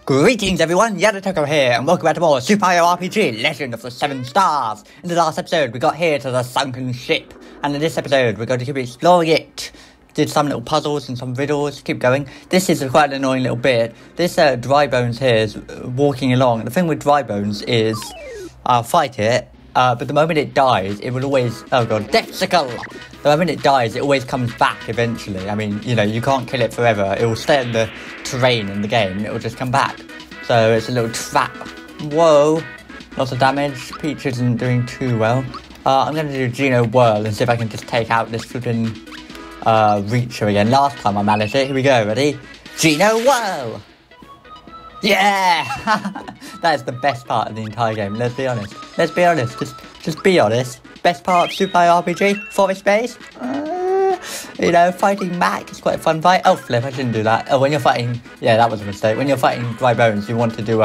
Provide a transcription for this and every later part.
Greetings everyone, Yadotoko here, and welcome back to more Super Mario RPG, Legend of the Seven Stars. In the last episode, we got here to the Sunken Ship, and in this episode, we're going to keep exploring it. Did some little puzzles and some riddles, keep going. This is quite an annoying little bit. This Dry Bones here is walking along. The thing with Dry Bones is, I'll fight it, but the moment it dies, it will always, oh god, Deathsicle! The moment it dies, it always comes back eventually. I mean, you know, you can't kill it forever. It will stay in the terrain in the game, and it will just come back. So it's a little trap. Whoa, lots of damage. Peach isn't doing too well. I'm going to do Geno Whirl and see if I can just take out this flipping Reacher again. Last time I managed it. Here we go, ready? Geno Whirl! Yeah! That is the best part of the entire game, let's be honest. Let's be honest, just be honest. Best part of Super Mario RPG, Forest Base. You know, fighting Mac is quite a fun fight. Oh flip, I shouldn't do that. Oh, when you're fighting, yeah, that was a mistake. When you're fighting Dry Bones, you want to do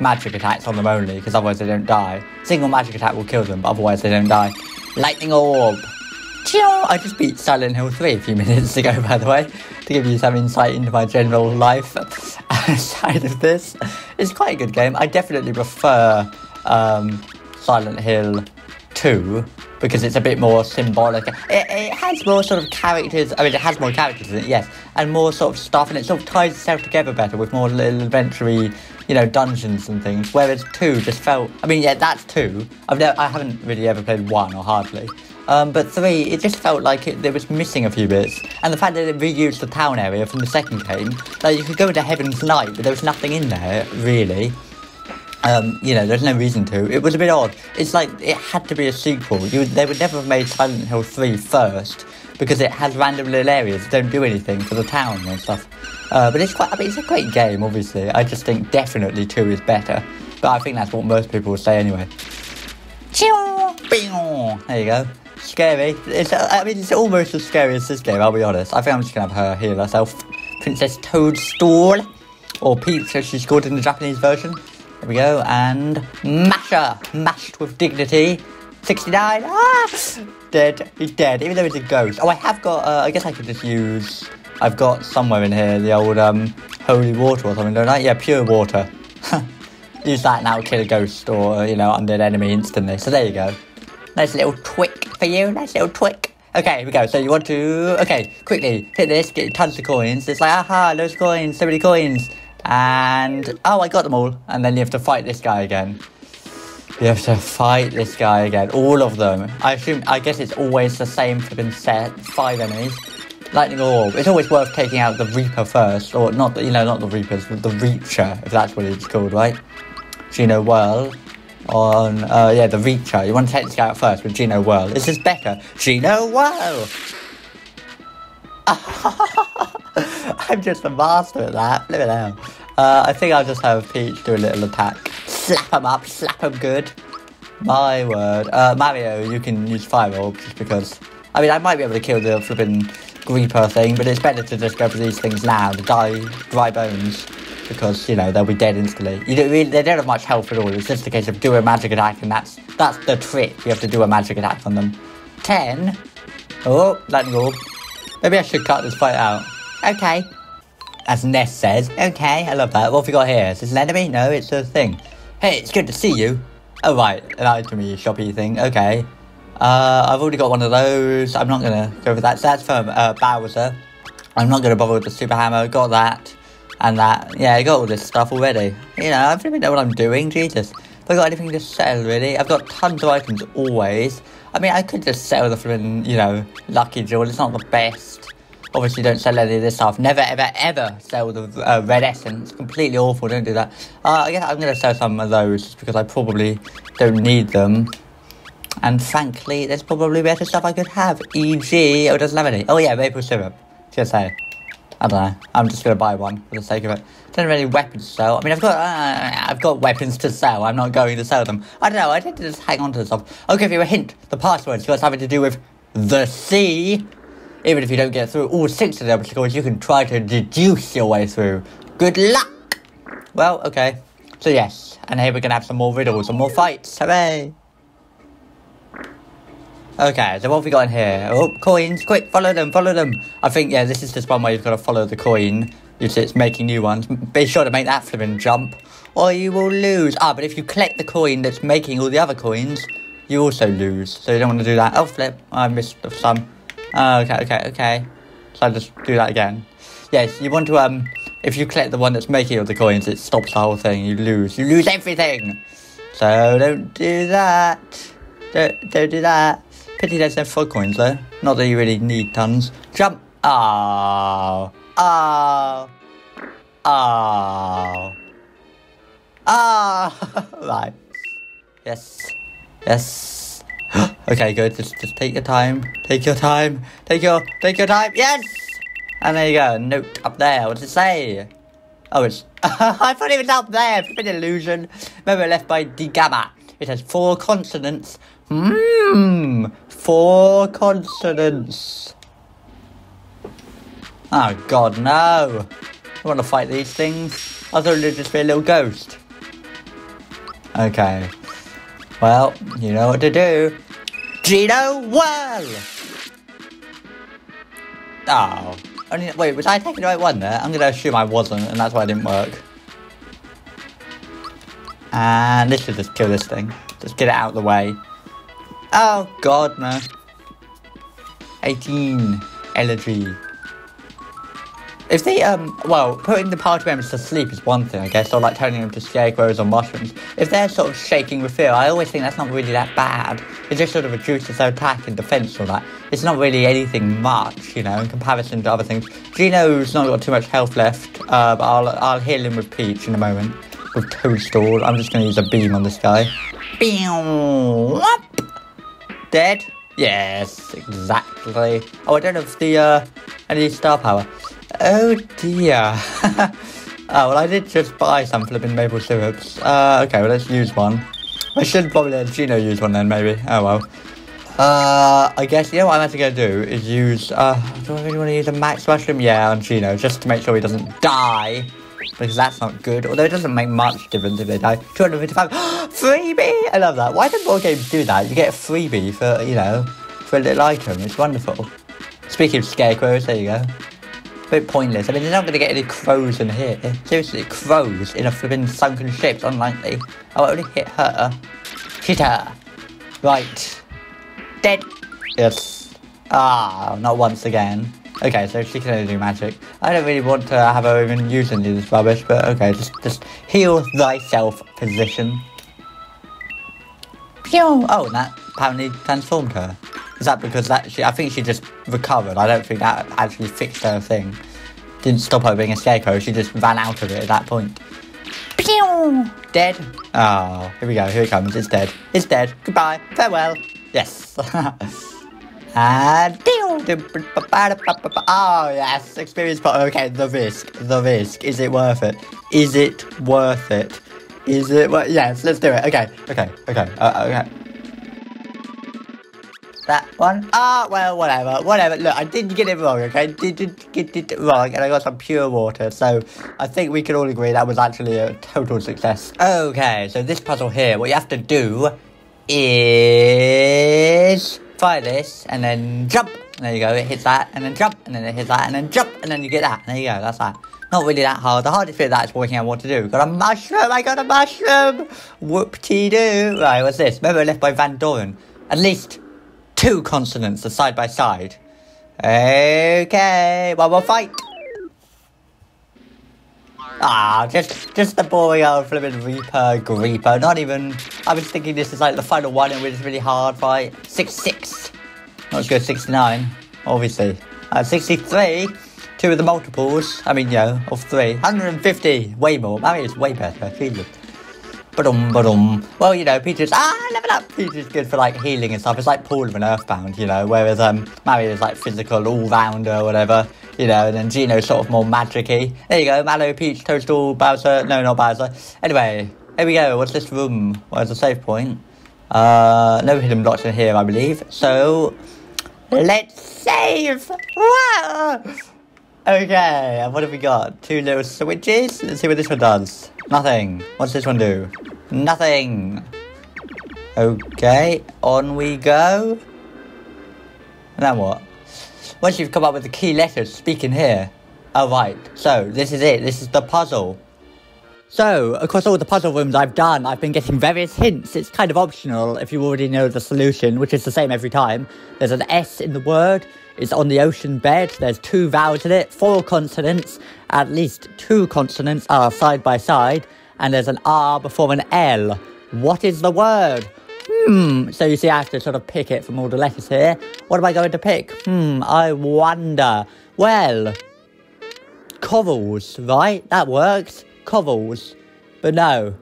magic attacks on them only, because otherwise they don't die. Single magic attack will kill them, but otherwise they don't die. Lightning Orb. I just beat Silent Hill 3 a few minutes ago, by the way, to give you some insight into my general life outside of this. It's quite a good game. I definitely prefer Silent Hill 2 because it's a bit more symbolic. It has more sort of characters. I mean, it has more characters in it, yes, and more sort of stuff, and it sort of ties itself together better with more little adventure-y, you know, dungeons and things. Whereas 2 just felt. I mean, yeah, that's 2. I haven't really ever played 1 or hardly. But 3, it just felt like there was missing a few bits. And the fact that it reused the town area from the second game, like you could go into Heaven's Light, but there was nothing in there, really. You know, there's no reason to. It was a bit odd. It's like, it had to be a sequel. They would never have made Silent Hill 3 first, because it has random little areas that don't do anything for the town and stuff. But it's quite, I mean, it's a great game, obviously. I just think definitely 2 is better. But I think that's what most people will say anyway. There you go. Scary. I mean, it's almost as scary as this game, I'll be honest. I think I'm just going to have her heal herself. Princess Toadstool. Or Peach, as she's called in the Japanese version. There we go. And Masher. Mashed with dignity. 69. Ah! Dead. He's dead, even though he's a ghost. Oh, I have got, I guess I could just use... I've got somewhere in here the old holy water or something, don't I? Yeah, pure water. Use that and that'll kill a ghost or, you know, undead enemy instantly. So there you go. Nice little twick for you, nice little twick. Okay, here we go. So you want to, okay, quickly hit this, get tons of coins. It's like, aha, those coins, so many coins. And, oh, I got them all. And then you have to fight this guy again. You have to fight this guy again, all of them. I guess it's always the same flipping set, 5 enemies. Lightning Orb. It's always worth taking out the Reaper first, or not, you know, not the Reapers, but the Reacher, if that's what it's called, right? Geno Whirl. On, yeah, the Reacher. You want to take this guy out first with Geno Whirl. This is better. Geno Whirl! I'm just a master at that. Look at that. I think I'll just have Peach do a little attack. Slap him up, slap him good. My word. Mario, you can use Fire Orb just because... I mean, I might be able to kill the flipping Reaper thing, but it's better to just go for these things now, to Dry Bones. Because, you know, they'll be dead instantly. They don't have much health at all. It's just a case of do a magic attack, and that's the trick. You have to do a magic attack on them. 10. Oh, Lightning Orb. Maybe I should cut this fight out. Okay. As Ness says. Okay, I love that. What have we got here? Is this an enemy? No, it's a thing. Hey, it's good to see you. Oh, right. An item-y, shoppy thing. Okay. I've already got one of those. I'm not going to go for that. So that's from Bowser. I'm not going to bother with the Super Hammer. Got that. And that, yeah, I got all this stuff already. You know, I don't even know what I'm doing, Jesus. Have I got anything to sell, really? I've got tons of items, always. I mean, I could just sell the flipping, you know, Lucky Jewel. It's not the best. Obviously, don't sell any of this stuff. Never, ever, ever sell the red essence. Completely awful, don't do that. I guess I'm going to sell some of those, just because I probably don't need them. And frankly, there's probably better stuff I could have. E.g., oh, it doesn't have any. Oh, yeah, maple syrup. Just say. I don't know. I'm just going to buy one for the sake of it. Don't have any weapons to sell. I mean, I've got weapons to sell. I'm not going to sell them. I don't know. I tend to just hang on to stuff. I'll give you a hint. The password's got something to do with the sea. Even if you don't get through all 6 of the obstacles, you can try to deduce your way through. Good luck. Well, okay. So yes. And here we're going to have some more riddles and more fights. Hooray. Okay, so what have we got in here? Oh, coins, quick, follow them. I think, yeah, this is just one where you've got to follow the coin You see it's making new ones. Be sure to make that flipping jump, or you will lose. Ah, but if you collect the coin that's making all the other coins, you also lose. So you don't want to do that. Oh, flip. I missed some. Oh, okay. So I'll just do that again. Yes, you want to, if you collect the one that's making all the coins, it stops the whole thing. You lose. You lose everything. So don't do that. Don't do that. Pity there's no frog coins, though. Not that you really need tons. Jump. Oh. Right. Yes. Okay, good. Just take your time. Take your time. Yes! And there you go. Note up there. What does it say? Oh, it's... I thought it was up there. It's an illusion. Remember, left by D Gamma. It has 4 consonants. 4 consonants. Oh, God, no. I want to fight these things. I thought it would just be a little ghost. Okay. Well, you know what to do. Gino, whirl! Oh. Wait, was I taking the right one there? I'm going to assume I wasn't, and that's why it didn't work. And this should just kill this thing. Just get it out of the way. Oh, God, no. 18. Elegy. If they, well, putting the party members to sleep is one thing, I guess, or like turning them to scarecrows or mushrooms. If they're sort of shaking with fear, I always think that's not really that bad. It just sort of reduces their attack and defense or that. It's not really anything much, you know, in comparison to other things. Gino's not got too much health left, but I'll heal him with Peach in a moment. With Toadstool. I'm just going to use a beam on this guy. Dead? Yes, exactly. Oh, I don't have the, any star power. Oh dear. Oh, well, I did just buy some flipping maple syrups. Okay, well, let's use one. I should probably let Gino use one then, maybe. Oh, well. I guess, you know what I'm actually going to do is use, do I really want to use a max mushroom? Yeah, on Gino, just to make sure he doesn't die. Because that's not good. Although it doesn't make much difference if they die. 255. Freebie! I love that. Why do board games do that? You get a freebie for, you know, for a little item. It's wonderful. Speaking of scarecrows, there you go. Bit pointless. I mean, they're not going to get any crows in here. Seriously, crows in a flipping sunken ship. It's unlikely. Oh, I only hit her. Hit her. Right. Dead. Yes. Ah, not once again. Okay, so she can only do magic. I don't really want to have her even use any of this rubbish, but okay, just heal thyself position. Pew! Oh, and that apparently transformed her. Is that because I think she just recovered. I don't think that actually fixed her thing. Didn't stop her being a scarecrow, she just ran out of it at that point. Pew! Dead? Oh, here we go, here it comes, it's dead. It's dead. Goodbye, farewell. Yes. And oh yes, experience point. Okay, the risk. Is it worth it? Yes, let's do it. Okay. That one? Ah, well, whatever. Look, I didn't get it wrong, okay? Didn't get it wrong, and I got some pure water, so I think we can all agree that was actually a total success. Okay, so this puzzle here, what you have to do is fire this, and then jump. And there you go, it hits that, and then jump, and then it hits that, and then jump, and then you get that. There you go, that's that. Not really that hard. The hardest bit of that is working out what to do. Got a mushroom, I got a mushroom! Whoop-de-doo. Right, what's this? Remember left by Van Doren. At least 2 consonants are side by side. Okay, well, we'll fight. Ah, just the boring old flippin' Greeper. Not even... I was thinking this is like the final one and it was really hard fight. 6-6. Not as good as 69, obviously. 63. 2 of the multiples. I mean, you know, of 3. 150. Way more. Mario is way better. Jesus. Ba-dum. Well, you know, Peach is... level up! Peach is good for, like, healing and stuff. It's like Paul of an Earthbound, you know, whereas, Mario is, like, physical, all-rounder, or whatever, you know, and then Gino's sort of more magic-y. There you go, Mallow, Peach, Toadstool, Bowser... No, not Bowser. Anyway, here we go. What's this room? Where's the save point? No hidden blocks in here, I believe. So, let's save! Wow! Okay, and what have we got? 2 little switches? Let's see what this one does. Nothing. What's this one do? Nothing. Okay, on we go. And then what? Once you've come up with the key letters, speak in here. Oh, right. So, this is it. This is the puzzle. So, across all the puzzle rooms I've done, I've been getting various hints. It's kind of optional if you already know the solution, which is the same every time. There's an S in the word. It's on the ocean bed. There's 2 vowels in it, 4 consonants. At least 2 consonants are side by side. And there's an R before an L. What is the word? So you see I have to sort of pick it from all the letters here. What am I going to pick? I wonder. Well, corals, right? That works. Corals. But no,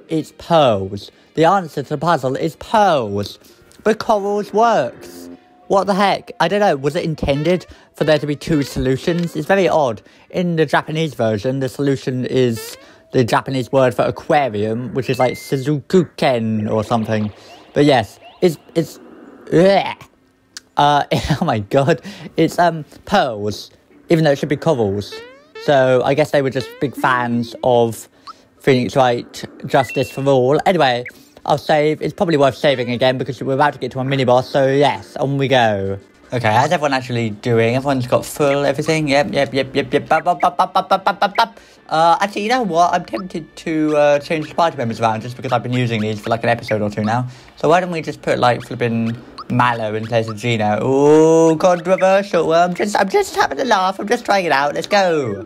it's pearls. The answer to the puzzle is pearls. But corals works. What the heck? I don't know. Was it intended for there to be 2 solutions? It's very odd. In the Japanese version, the solution is the Japanese word for aquarium, which is like Suzukuken or something. But yes, it's oh my god, it's pearls, even though it should be corals. So I guess they were just big fans of Phoenix Wright, Justice for All. Anyway, I'll save. It's probably worth saving again because we're about to get to a mini-boss. So yes, on we go. Okay, how's everyone actually doing? Everyone's got full everything? Yep. Actually, you know what? I'm tempted to change the party members around just because I've been using these for like an episode or 2 now. So why don't we just put like flipping Mallow in place of Gino? Oh, controversial. I'm just having a laugh. I'm just trying it out. Let's go.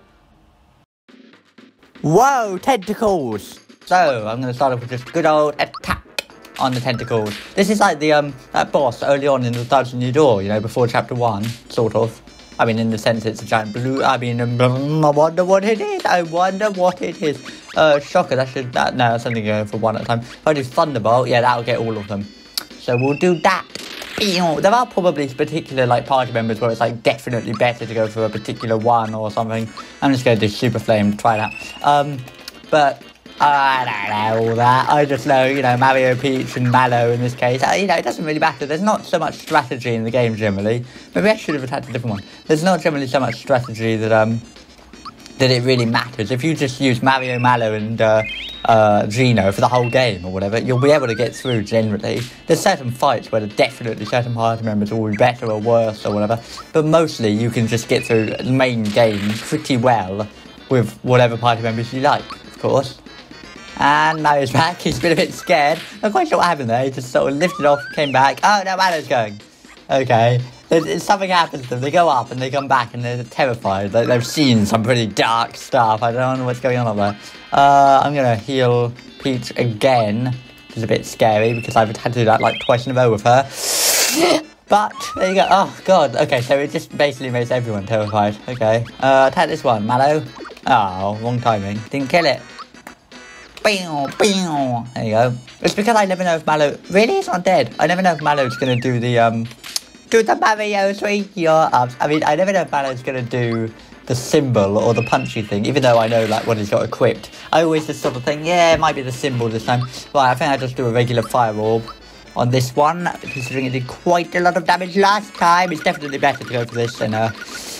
Whoa, tentacles. So, I'm going to start off with just good old attack on the tentacles. This is like the, that boss early on in the Dungeon New Door, you know, before chapter 1, sort of. I mean, in the sense it's a giant blue, I wonder what it is. Shocker, no, that's only going for 1 at a time. If I do Thunderbolt, yeah, that'll get all of them. So we'll do that. There are probably particular like party members where it's like definitely better to go for a particular one or something. I'm just going to do Super Flame to try that. But I don't know all that. I just know, you know, Mario, Peach and Mallow in this case. You know, it doesn't really matter. There's not so much strategy in the game generally. Maybe I should have attacked a different one. There's not generally so much strategy that it really matters. If you just use Mario, Mallow and Gino for the whole game or whatever, you'll be able to get through generally. There's certain fights where definitely certain party members will be better or worse or whatever, but mostly you can just get through the main game pretty well with whatever party members you like, of course. And now he's back. He's been a bit scared. Not quite sure what happened there. He just sort of lifted off, came back. Oh, no, Mallow's going. Okay. Something happens to them. They go up and they come back and they're terrified. Like, they've seen some pretty dark stuff. I don't know what's going on up there. I'm going to heal Peach again. Which is a bit scary because I've had to do that like twice in a row with her. But, there you go. Oh, God. Okay, so it just basically makes everyone terrified. Okay. Attack this one. Mallow. Oh, wrong timing. Didn't kill it. There you go. It's because I never know if Mallow... Really? It's not dead. I never know if Mallow's going to do the, do the Mario 3 your ups. I mean, I never know if Mallow's going to do the symbol or the punchy thing, even though I know, like, what he's got equipped. I always just sort of think, yeah, it might be the symbol this time. Right, I think I'll just do a regular fire orb on this one, considering it did quite a lot of damage last time. It's definitely better to go for this than,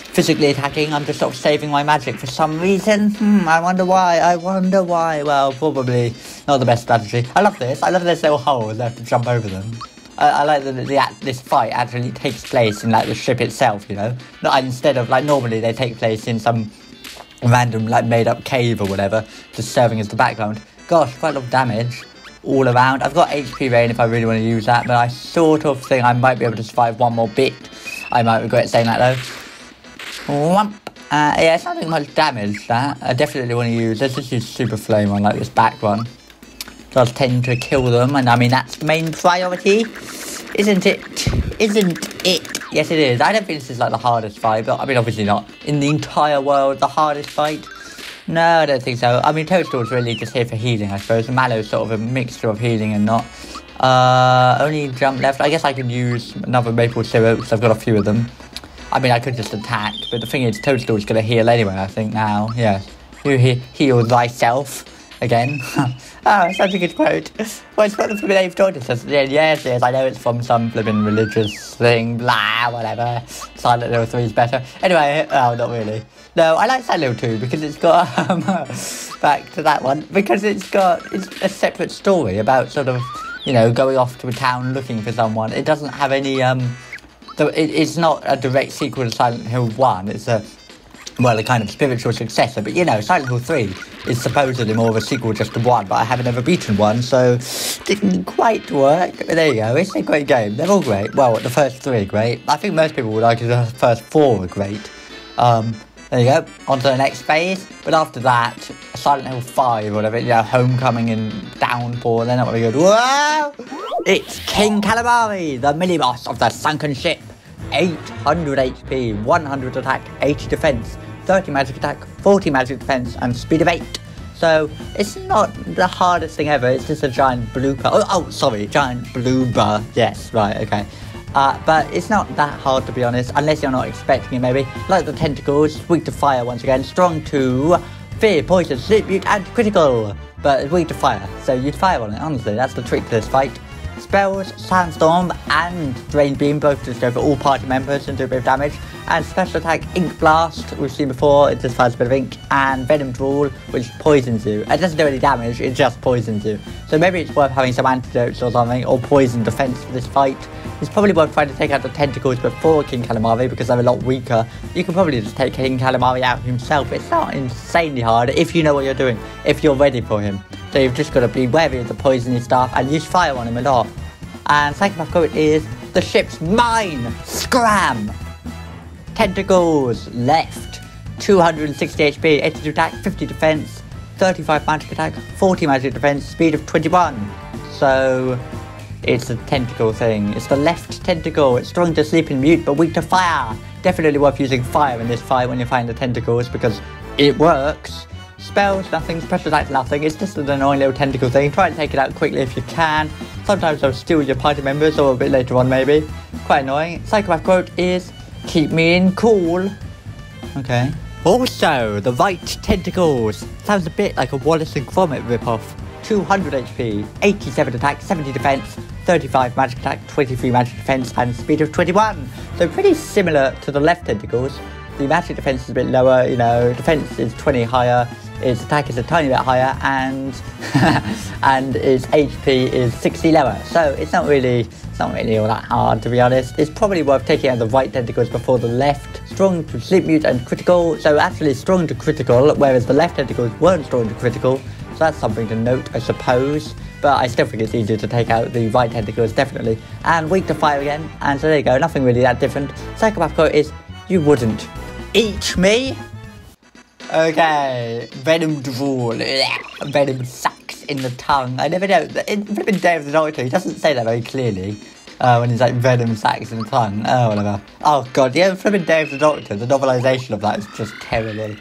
physically attacking. I'm just sort of saving my magic for some reason. I wonder why. Well, probably not the best strategy. I love this. I love this little hole and I have to jump over them. I like that this fight actually takes place in like the ship itself, you know? Not instead of like normally they take place in some random like made up cave or whatever, just serving as the background. Gosh, quite a lot of damage all around. I've got HP Rain if I really want to use that, but I sort of think I might be able to survive one more bit. I might regret saying that though. Yeah, it's not doing much damage, that. I definitely want to use... Let's just use Super Flame on, like, this back one. Does tend to kill them, and I mean, that's the main priority. Isn't it? Yes, it is. I don't think this is, like, the hardest fight, but, I mean, obviously not. In the entire world, the hardest fight? No, I don't think so. I mean, Toadstool's really just here for healing, I suppose. And Mallow's sort of a mixture of healing and not. Only jump left. I guess I could use another maple syrup, because I've got a few of them. I mean, I could just attack, but the thing is, Toadstool's going to heal anyway, I think, now. Yes. You heal thyself again. Oh, such a good quote. Well, it's what the flippin' tortoise says. Yes, I know it's from some flippin' religious thing, blah, whatever. Silent Hill 3 is better. Anyway, oh, not really. No, I like Silent Hill 2 because it's got, back to that one, because it's a separate story about sort of, you know, going off to a town looking for someone. It doesn't have any, it's not a direct sequel to Silent Hill 1. It's a well, a kind of spiritual successor. But, you know, Silent Hill 3 is supposedly more of a sequel just to 1, but I haven't ever beaten 1, so didn't quite work. But there you go, it's a great game. They're all great. Well, the first 3 are great. I think most people would argue the first 4 are great. There you go, on to the next phase. But after that, Silent Hill 5 or whatever, you know, Homecoming and Downpour, they're not very good. Whoa! It's King Calamari, the mini-boss of the Sunken Ship. 800 HP, 100 attack, 80 defense, 30 magic attack, 40 magic defense, and speed of 8. So, it's not the hardest thing ever, it's just a giant blooper. Sorry, giant blooper. Yes, right, okay. But it's not that hard, to be honest, unless you're not expecting it, maybe. Like the tentacles, weak to fire once again, strong to fear, poison, sleep, mute, and critical. But it's weak to fire, so you'd fire on it, honestly, that's the trick to this fight. Spells, Sandstorm, and Drain Beam both just go for all party members and do a bit of damage. And special attack, Ink Blast, we've seen before, it just fires a bit of ink. And Venom Drool, which poisons you. It doesn't do any damage, it just poisons you. So maybe it's worth having some antidotes or something, or poison defense for this fight. It's probably worth trying to take out the tentacles before King Calamari because they're a lot weaker. You can probably just take King Calamari out himself. It's not insanely hard if you know what you're doing, if you're ready for him. So you've just got to be wary of the poisony stuff and use fire on him a lot. And psychopath quote is, the ship's mine! Scram! Tentacles, left. 260 HP, 82 attack, 50 defense, 35 magic attack, 40 magic defense, speed of 21. So, it's a tentacle thing. It's the left tentacle. It's strong to sleep and mute, but weak to fire. Definitely worth using fire in this fight when you find the tentacles, because it works. Spells, nothing. Special attack, nothing. It's just an annoying little tentacle thing. Try and take it out quickly if you can. Sometimes they'll steal your party members, or a bit later on maybe. Quite annoying. Psychopath quote is, keep me in cool. Okay. Also, the right tentacles. Sounds a bit like a Wallace and Gromit ripoff. 200 HP, 87 attack, 70 defense, 35 magic attack, 23 magic defense, and speed of 21. So pretty similar to the left tentacles. The magic defense is a bit lower, you know, defense is 20 higher, its attack is a tiny bit higher, and and its HP is 60 lower. So it's not really all that hard, to be honest. It's probably worth taking out the right tentacles before the left. Strong to sleep mute and critical, so actually strong to critical, whereas the left tentacles weren't strong to critical. So that's something to note, I suppose. But I still think it's easier to take out the right tentacles, definitely. And weak to fire again, and so there you go, nothing really that different. Psychopath quote is, you wouldn't eat me? Okay, Venom Drool. Venom sucks in the tongue. I never know. In flipping Day of the Doctor, he doesn't say that very clearly. When he's like, venom sacs in the tongue. Oh, whatever. Oh, God, yeah, flipping Day of the Doctor, the novelisation of that is just terrible.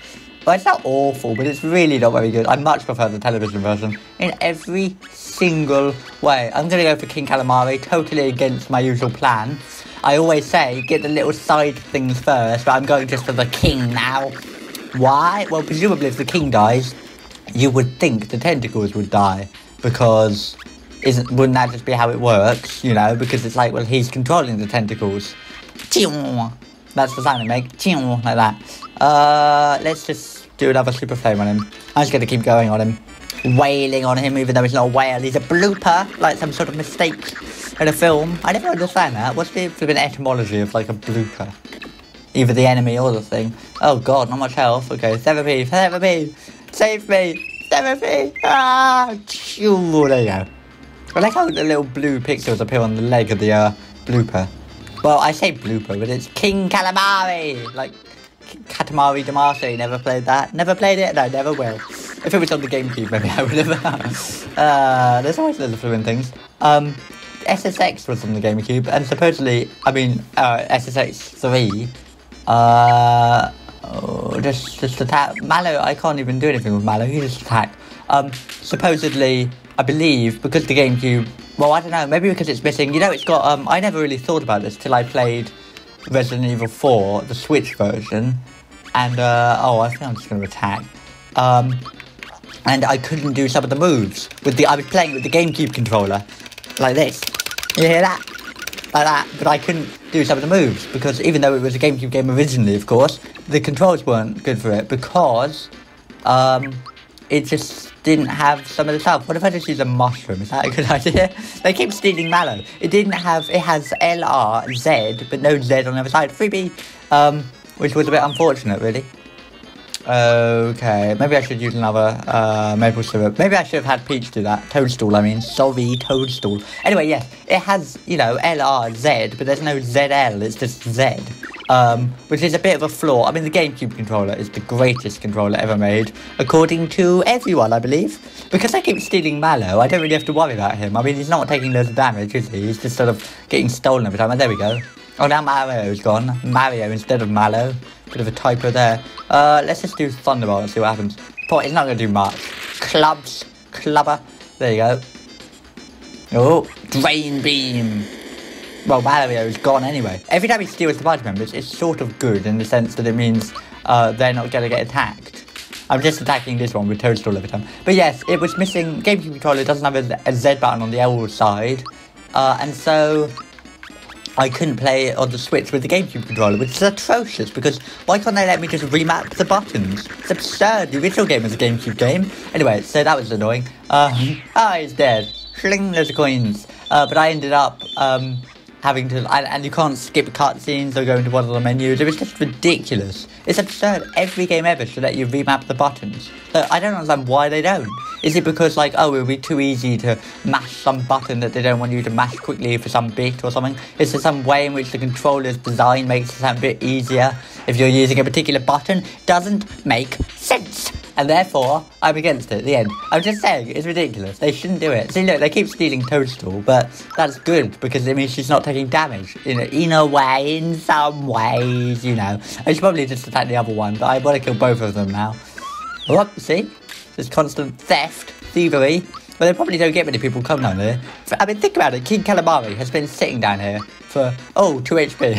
Well, it's not awful, but it's really not very good. I much prefer the television version in every single way. I'm going to go for King Calamari, totally against my usual plan. I always say, get the little side things first, but I'm going just for the king now. Why? Well, presumably if the king dies, you would think the tentacles would die, because wouldn't that just be how it works, you know, because it's like, well, he's controlling the tentacles. That's the sound they make, like that. Let's just do another super flame on him. I'm just going to keep going on him, wailing on him, even though he's not a whale, he's a blooper, like some sort of mistake in a film. I never understand that. What's the etymology of like a blooper? Either the enemy or the thing. Oh god, not much health. Okay, therapy, save me, therapy. Ah, there you go. I like how the little blue pixels appear on the leg of the blooper. Well, I say blooper, but it's King Calamari. Like Katamari Damacy. Never played that. Never played it. No, never will. If it was on the GameCube, maybe I would have. There's always little fluent things. SSX was on the GameCube, and supposedly, I mean, SSX 3. Just attack Mallow. I can't even do anything with Mallow. He just attack. Supposedly, I believe because the GameCube. Well, I don't know. Maybe because it's missing. You know, it's got. I never really thought about this till I played Resident Evil 4, the Switch version, and I think I'm just going to attack. And I couldn't do some of the moves with I was playing with the GameCube controller, like this. You hear that? Like that, but I couldn't do some of the moves, because even though it was a GameCube game originally, of course, the controls weren't good for it, because it just didn't have some of the stuff. What if I just use a mushroom? Is that a good idea? They keep stealing Mallow. It has LRZ, but no Z on the other side. Freebie, which was a bit unfortunate, really. Okay, maybe I should use another maple syrup. Maybe I should have had Peach do that. Toadstool, I mean. Sorry, Toadstool. Anyway, yes, it has, you know, LRZ, but there's no ZL, it's just Z. Which is a bit of a flaw. I mean, the GameCube controller is the greatest controller ever made, according to everyone, I believe. Because I keep stealing Mallow, I don't really have to worry about him. I mean, he's not taking loads of damage, is he? He's just sort of getting stolen every time. And there we go. Oh, now Mario's gone. Mario instead of Mallow. Bit of a typo there. Let's just do Thunderbolt and see what happens. But it's not going to do much. Clubber. There you go. Oh, Drain Beam. Well, Mario's gone anyway. Every time he steals the party members, it's sort of good in the sense that it means they're not going to get attacked. I'm just attacking this one with Toadstool every time. But yes, it was missing. GameCube controller doesn't have a Z button on the L side. And so I couldn't play it on the Switch with the GameCube controller, which is atrocious, because why can't they let me just remap the buttons? It's absurd. The original game was a GameCube game. Anyway, so that was annoying. He's dead. Sling loads of coins. But I ended up having to, and you can't skip cutscenes or go into one of the menus. It was just ridiculous. It's absurd. Every game ever should let you remap the buttons. So I don't understand why they don't. Is it because, like, oh, it would be too easy to mash some button that they don't want you to mash quickly for some bit or something? Is there some way in which the controller's design makes it sound a bit easier if you're using a particular button? Doesn't make sense. And therefore, I'm against it. The end. I'm just saying, it's ridiculous. They shouldn't do it. See, look, they keep stealing Toadstool, but that's good because it means she's not taking damage. You know, in a way, in some ways, you know. I should probably just attack the other one, but I want to kill both of them now. What? See? This constant thievery. But they probably don't get many people come down here. I mean, think about it. King Calamari has been sitting down here for, 2 HP.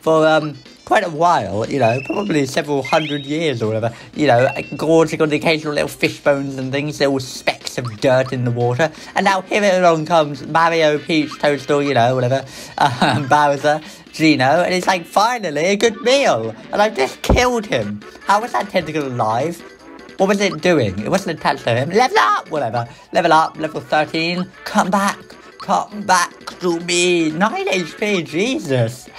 for, quite a while, you know, probably several hundred years or whatever, you know, gorging on the occasional little fish bones and things, little specks of dirt in the water, and now here along comes Mario, Peach, Toadstool, you know, whatever, Bowser, Gino, and it's like, finally, a good meal, and I've just killed him. How was that tentacle alive? What was it doing? It wasn't attached to him. Level up, whatever. Level up, level 13, come back to me. 9 HP, Jesus.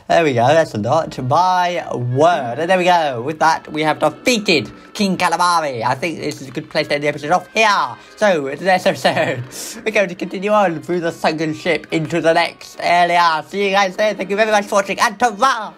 There we go, that's a lot. My word. And there we go. With that, we have defeated King Calamari. I think this is a good place to end the episode off here. So, in the next episode, we're going to continue on through the Sunken Ship into the next area. See you guys there. Thank you very much for watching, and ta-ra!